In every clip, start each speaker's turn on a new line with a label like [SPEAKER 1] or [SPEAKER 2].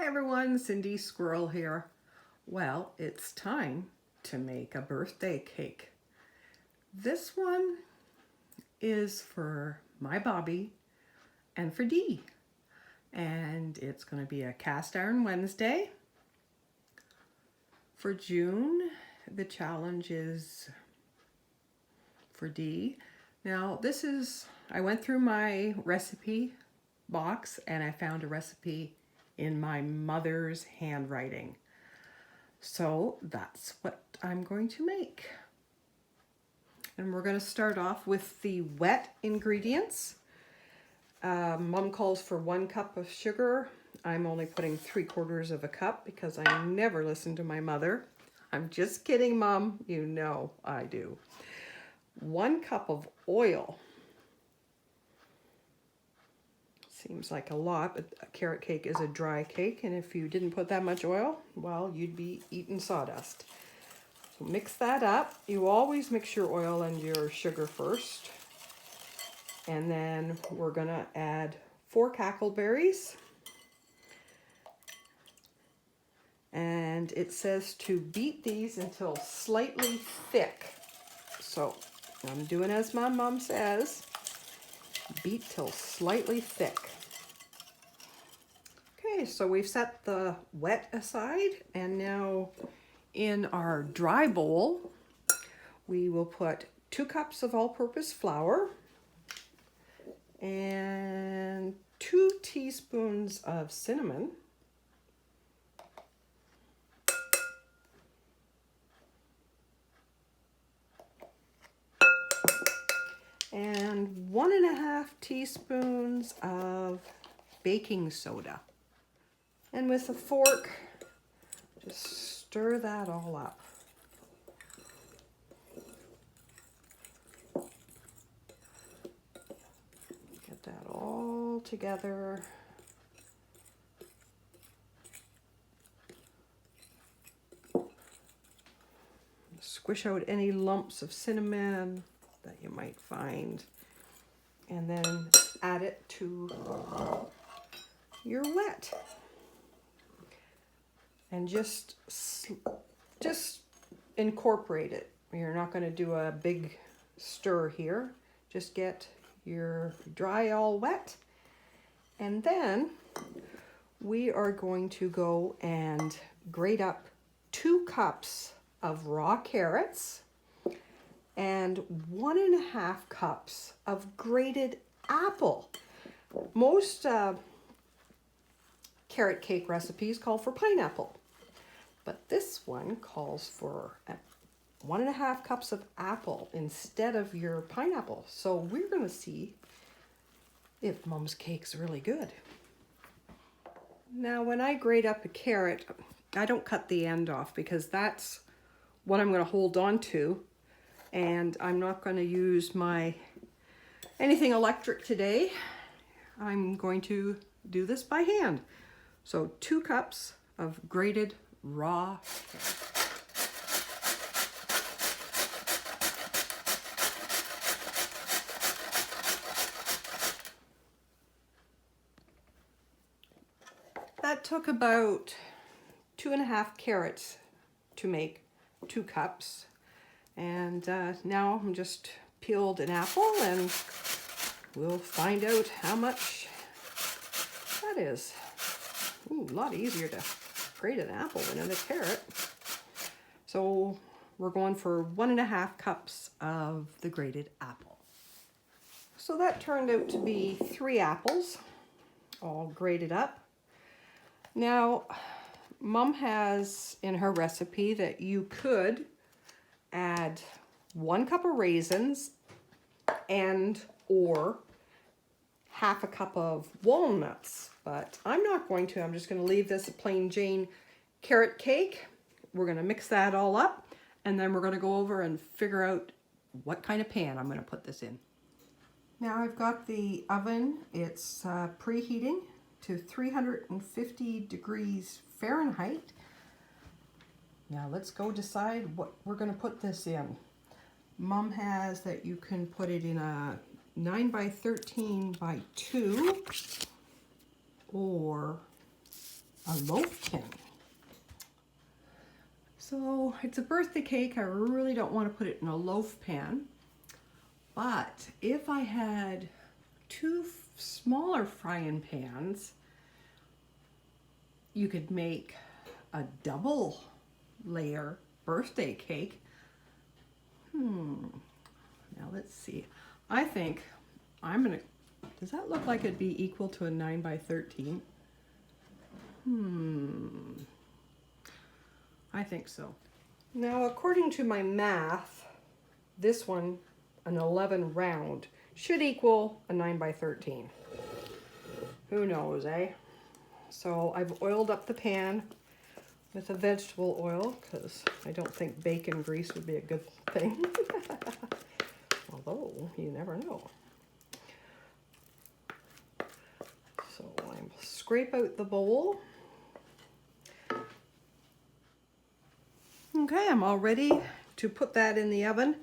[SPEAKER 1] Hi everyone, Cindy Squirrel here. Well, it's time to make a birthday cake. This one is for my Bobby and for Dee. And it's going to be a cast iron Wednesday. For June, the challenge is for Dee. Now I went through my recipe box and I found a recipe in my mother's handwriting. So that's what I'm going to make. And we're going to start off with the wet ingredients. Mom calls for 1 cup of sugar. I'm only putting 3/4 of a cup because I never listen to my mother. I'm just kidding, Mom. You know I do. 1 cup of oil. Seems like a lot, but a carrot cake is a dry cake, and if you didn't put that much oil, well, you'd be eating sawdust. So mix that up. You always mix your oil and your sugar first. And then we're gonna add 4 cackleberries. And it says to beat these until slightly thick. So I'm doing as my mom says. Beat till slightly thick. Okay, so we've set the wet aside, and now in our dry bowl, we will put 2 cups of all-purpose flour and 2 teaspoons of cinnamon. And 1.5 teaspoons of baking soda. And with a fork, just stir that all up. Get that all together. Squish out any lumps of cinnamon that you might find, and then add it to your wet. And just incorporate it. You're not going to do a big stir here. Just get your dry all wet. And then we are going to go and grate up 2 cups of raw carrots and 1.5 cups of grated apple. Most carrot cake recipes call for pineapple, but this one calls for 1.5 cups of apple instead of your pineapple. So we're going to see if Mom's cake's really good. Now, when I grate up a carrot, I don't cut the end off because that's what I'm going to hold on to. And I'm not going to use anything electric today. I'm going to do this by hand. So 2 cups of grated raw carrot. That took about 2.5 carrots to make 2 cups. And now I'm just peeled an apple, and we'll find out how much that is. Ooh, a lot easier to grate an apple than a carrot. So we're going for 1.5 cups of the grated apple. So that turned out to be 3 apples, all grated up. Now, Mom has in her recipe that you could add 1 cup of raisins and or 1/2 cup of walnuts, but I'm not going to. I'm just going to leave this a plain Jane carrot cake. We're going to mix that all up, and then we're going to go over and figure out what kind of pan I'm going to put this in. Now I've got the oven. It's preheating to 350 degrees Fahrenheit. Now let's go decide what we're going to put this in. Mom has that you can put it in a 9 by 13 by 2 or a loaf tin. So it's a birthday cake. I really don't want to put it in a loaf pan. But if I had two smaller frying pans, you could make a double layer birthday cake. Now let's see. I think I'm gonna, does that look like it'd be equal to a 9 by 13? I think so. Now, according to my math, this one, an 11 round, should equal a 9 by 13. Who knows, eh? So I've oiled up the pan with a vegetable oil because I don't think bacon grease would be a good thing. Although, you never know. So I scrape out the bowl. Okay, I'm all ready to put that in the oven.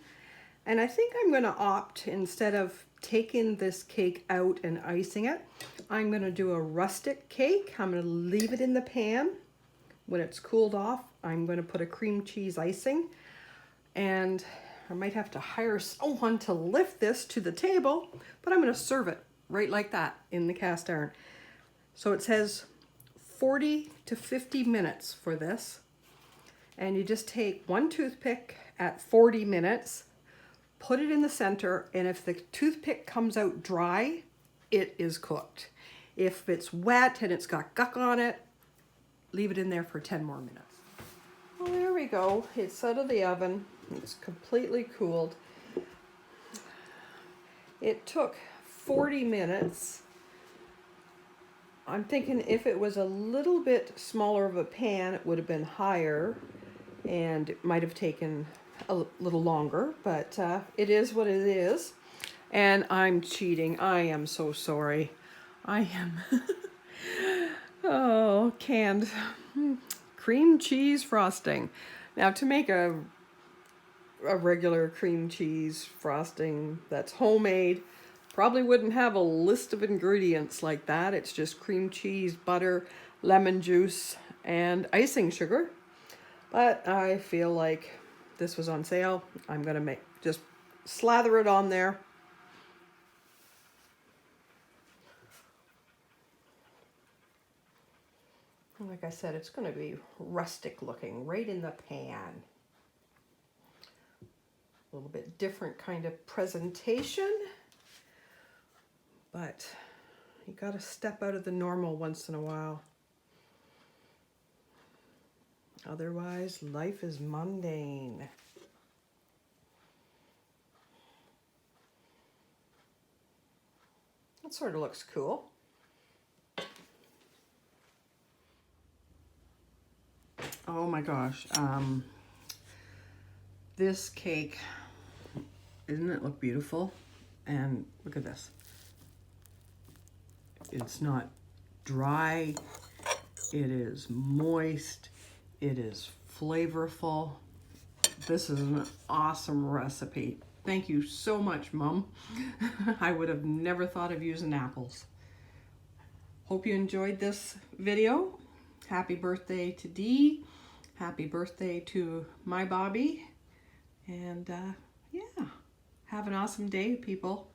[SPEAKER 1] And I think I'm going to opt, instead of taking this cake out and icing it, I'm going to do a rustic cake. I'm going to leave it in the pan. When it's cooled off, I'm going to put a cream cheese icing. And I might have to hire someone to lift this to the table, but I'm going to serve it right like that in the cast iron. So it says 40 to 50 minutes for this. And you just take one toothpick at 40 minutes, put it in the center, and if the toothpick comes out dry, it is cooked. If it's wet and it's got guck on it, leave it in there for 10 more minutes. Well, there we go. It's out of the oven. It's completely cooled. It took 40 minutes. I'm thinking if it was a little bit smaller of a pan, it would have been higher and it might have taken a little longer, but it is what it is. And I'm cheating. I am so sorry. I am. Oh, canned cream cheese frosting. Now, to make a regular cream cheese frosting that's homemade, probably wouldn't have a list of ingredients like that. It's just cream cheese, butter, lemon juice, and icing sugar. But I feel like this was on sale. I'm gonna just slather it on there. And like I said, it's gonna be rustic looking, right in the pan. A little bit different kind of presentation, but you gotta step out of the normal once in a while. Otherwise, life is mundane. That sort of looks cool. Oh my gosh. This cake, doesn't it look beautiful? And look at this. It's not dry. It is moist. It is flavorful. This is an awesome recipe. Thank you so much, Mom. I would have never thought of using apples. Hope you enjoyed this video. Happy birthday to Dee. Happy birthday to my Bobby. And yeah, have an awesome day, people.